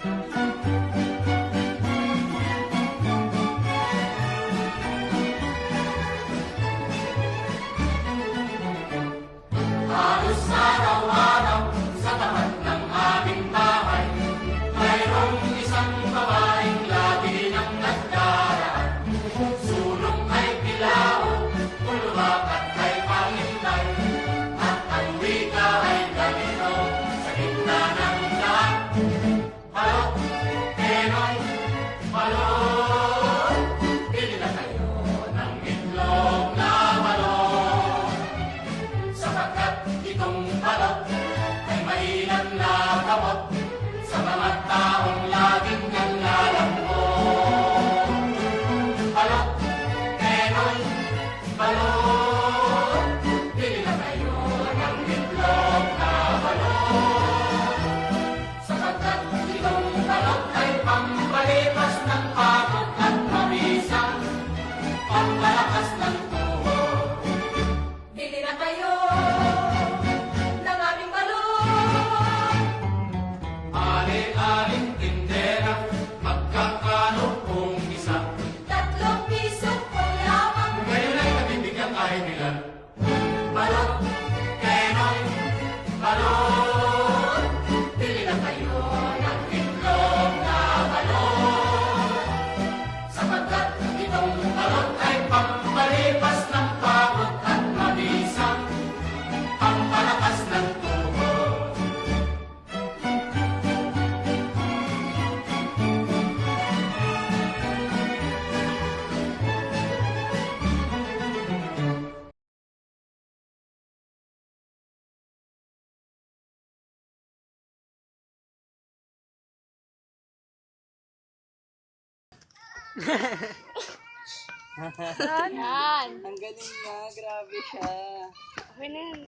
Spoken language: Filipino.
Halos araw-araw sa tapat ng aming bahay, mayroong isang babaeng lagi nang nagdaraan. Sulong ay bilao, tulwak at kay pangintay, at ang wika ay ganito sa gitna ng lahat. Balot, Penoy, balot, bili na kayo ng itlog na balot. Sapagkat itong balot ay mainam na gamot sa mga taong laging nanlalambot. Balot, Penoy, balot, bili na kayo ng itlog na balot. Sapagkat itong balot ay pampalipas ng pagod at mabisang, pampalakas ng tuhod. Bili na kayo ng aming balot. Ali-aling tindera, magkakano kung isa? 3 piso kung lamang. Ngayon ay nabibigyan kayo nila. Balot, Penoy, balot, bili na kayo ng itlog na balot. Sapagkat itong balot ay pampalipas ng pagod at mabisang, pampalakas ng tuhod. Yan. Ang galing niya, grabe siya. Okay na yan.